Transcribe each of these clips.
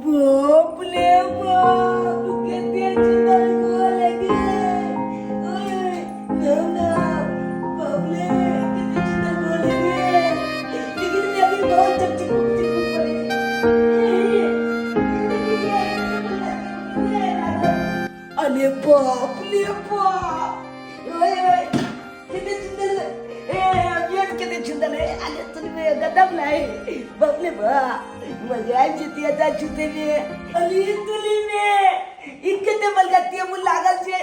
बाप रे बाप कितने सुंदर गोल लगे ओए ना बाप रे कितने सुंदर गोल लगे लेकिन मैं अभी बहुत चिपचिप पड़ी अरे बाप रे बाप ओए ओए कितने सुंदर अभियान कितने सुंदर है अरे तुमने गदम लाए बाप रे बाप मजा जीती आता छुते में अली तुली में इनके ते बल जाती है मुल लागल छे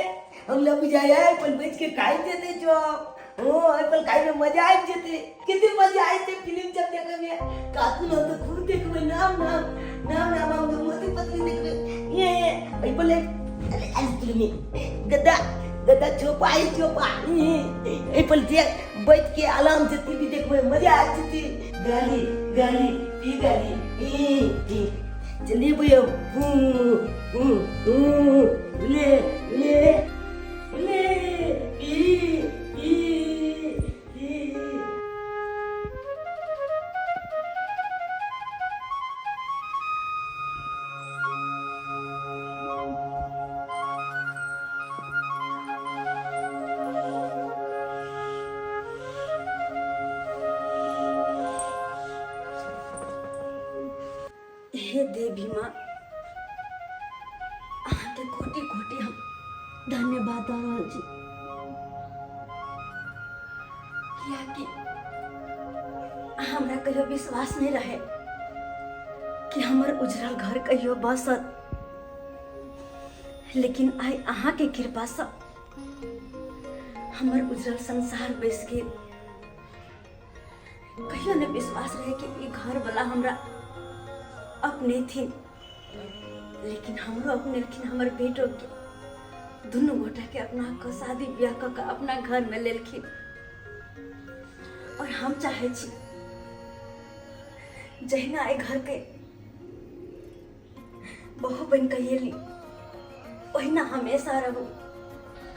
हम लोग बुझाया है पर बेच के काई देते जो ओ पर काई में मजा आई जेते कितनी मजा आई थे फिल्म जब देखा में कार्टून हम तो खूब देखबे नाम हम तो मोती पतली देखबे ये पर ले अली तुली में गदा चोपा ए पर देख बैठ के आराम से टीवी देखबे मजा आती थी गाली चलिए भैया ले हे देवी माँ अहाँके कोटि कोटि हम धन्यवाद दऽ रहल छी कियाकि हमरा कहियो विश्वास नहीं रहे कि हमर उजरल घर कहियो बसत लेकिन आइ अहाँके कृपा से हमर उजरल संसार बस गेल कहियो नहीं विश्वास रहे कि ई घर वाला हमरा अपने थी लेकिन हमरो अपने लेकिन हमर बेटो के दोनों गोटा के अपना को शादी ब्याह क अपना घर में लेलखिन और हम चाहे छी जहिना ए घर के बहु बन के एली ओहिना हमेशा रहू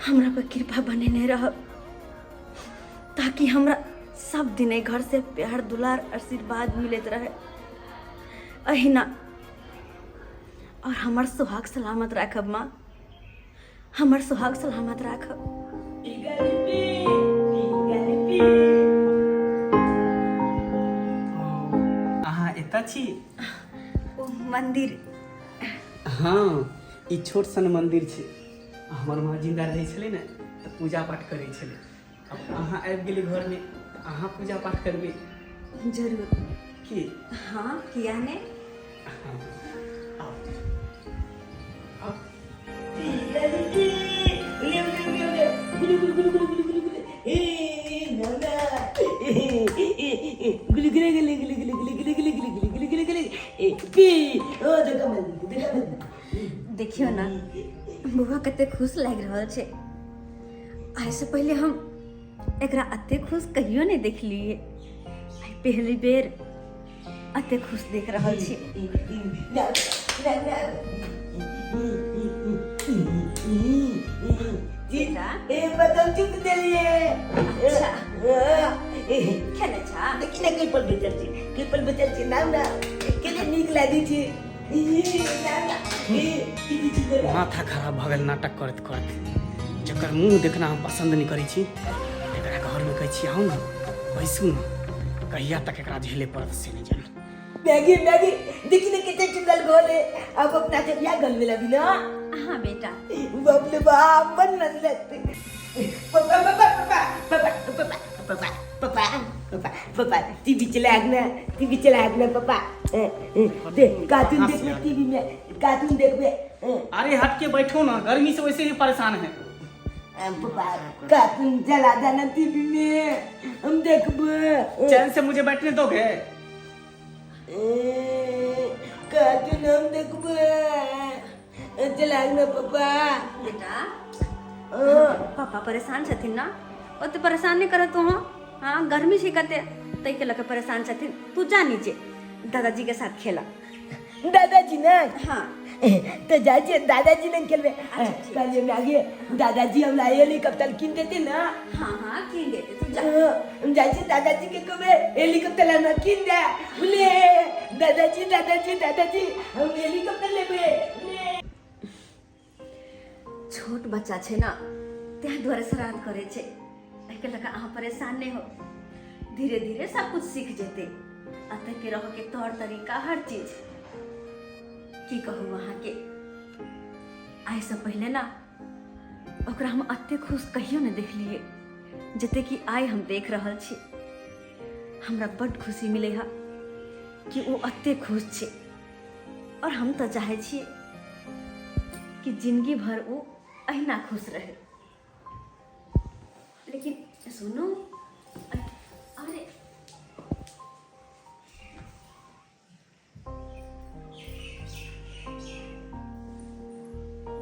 हमरा पर कृपा बनेने रहब ताकि हमरा सब दिन ए घर से प्यार दुलार आशीर्वाद मिलत रहे अहिना और हमर सुहाग सलामत राखब माँ हमर सुहाग सलामत राखब अहाँ एतऽ छी ओ मंदिर हाँ ई छोट सन मंदिर छै हमर माँ जिंदा रहै छलै ने तऽ पूजा पाठ करै छलै अब अहाँ आबि गेली घरमे अहाँ पूजा पाठ करबै जरूर की हाँ किया ने देखियो ना बुआ कते खुश लग रहा छे आइ से पहले हम एकरा अते खुश कहियो नहीं देखलिए आइ पहली बेर अते खुश देख रहा छी बदम चुप देलिए अच्छा खेले छा लेकिन कई पल बचल छी नाम ना केले नीक लागी छी माथा खराब भऽ गेल नाटक करैत करैत जकर मुँह देखना हम पसंद नहीं करै छी एकरा घरमे कहै छी आउ ने बैसू ने कहिया तक एकरा झेले पड़त से नहीं जान मैगी देखी ना कितने चुंगल गोले अब अपना से क्या गल मिला भी ना हाँ बेटा बाप रे बाप मन न लगते पापा टीवी चला ना पापा देख कार्टून देखबे टीवी में कार्टून देखबे अरे हट के बैठो ना गर्मी से वैसे ही परेशान है पापा कार्टून चला जाना टीवी में हम देखबे चैन से मुझे बैठने दोगे कार्टून हम देखबे चला ना पापा बेटा पापा परेशान छथिन ना ओते परेशान नहीं करत तू हाँ गर्मी से कते तै के लके परेशान छथिन तू जा नीचे दादाजी के साथ खेला दादाजी ना हाँ तो जाइए दादाजी ने खेलवे कल में आगे दादाजी हम लाए हेलीकॉप्टर किन देते ना। हाँ हाँ किन देते तू जा। जाइए दादाजी के कबे हेलीकॉप्टर ना किन दे बोले दादाजी दादाजी दादाजी हम हेलीकॉप्टर लेबे। छोट बच्चा छे ना त्या द्वारा शरारत करे छे एके लगा अहाँ परेशान नहीं हो धीरे धीरे सब कुछ सीख जेते अते के रहो के तौर तरीका हर चीज की कहूँ वहाँ के आए से पहले ना ओकरा हम अते खुश कहियो न देख लिए जते कि आए हम देख रहल छी हमरा बड़ खुशी मिले हा कि वो अते खुश छे और हम तो चाहे छी कि जिंदगी भर वो अहिना खुश रहे। लेकिन सुनो अरे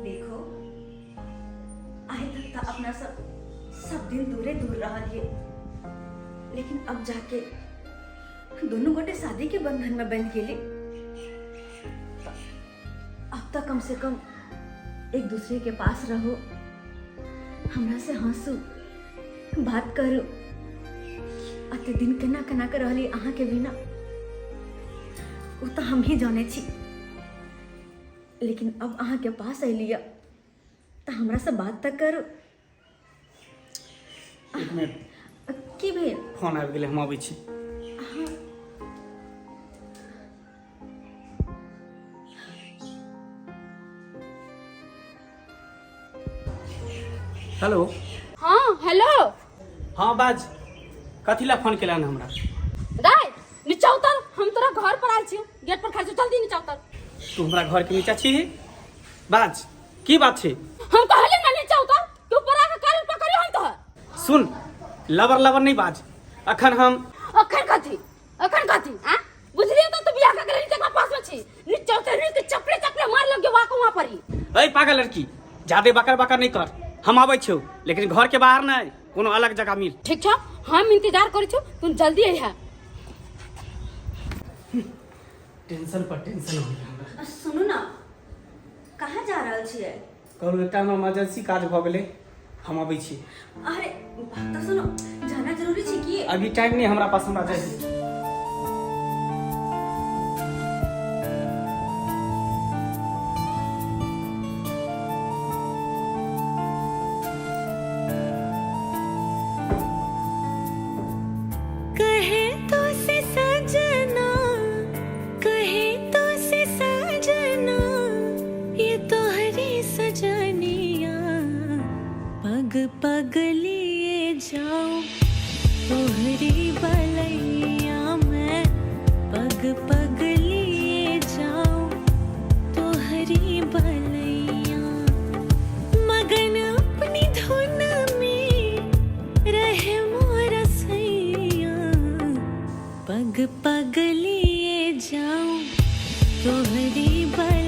देखो आए तक तो अपना सब दिन दूरे दूर रहा है लेकिन अब जाके दोनों गोटे शादी के बंधन में बन गेले अब तक कम से कम एक दूसरे के पास रहो हमरा से हंसू बात करू अते दिन केना केना कर रहली अहाँ के बिना वो तो हम ही जाने छी लेकिन अब अहाँ के पास अलिया तो हमरा से बात तक करू। एक मिनट की भेल फोन आबि गेलै हम आबै छी। हेलो हाँ हेलो हाँ बाज कथी ला फोन केला ना हमरा दाई नीचा उतर हम तोरा घर पर आल छी गेट पर खा छी जल्दी नीचा उतर। तू हमरा घर के नीचा छी बाज की बात छै हम कहले ना नीचा उतर तू ऊपर आके कान पकड़ियो हम तो सुन लबर लबर नहीं बाज अखन अखन कथी हां बुझलिए तो तू बियाह का करे नीचे पास में छी नीचा उतर नी के चपले चपले मार लगे वाको वहां पर ही। ए पागल लड़की ज्यादा बकर बकर नहीं कर हम आबै छौ लेकिन घर के बाहर नहीं कोनो अलग जगह मिल। ठीक छ हम इंतजार करै छु तू जल्दी आइहा। टेंशन पर टेंशन हो गया हमरा। सुनू ना कहाँ जा रहल छियै कहलू एकटा में इमरजेंसी काज भ गेलै हम आबै छी। अरे बात तो सुनो जाना जरूरी छी कि अभी टाइम नहीं हमरा पास हमरा जाए। पग लिए जाऊं तोहरी बलैया मैं पग पग लिए जाऊं तोहरी बलैया मगन अपनी धुन में रहे मोर सैया पग पग लिए जाऊं तोहरी बलैया।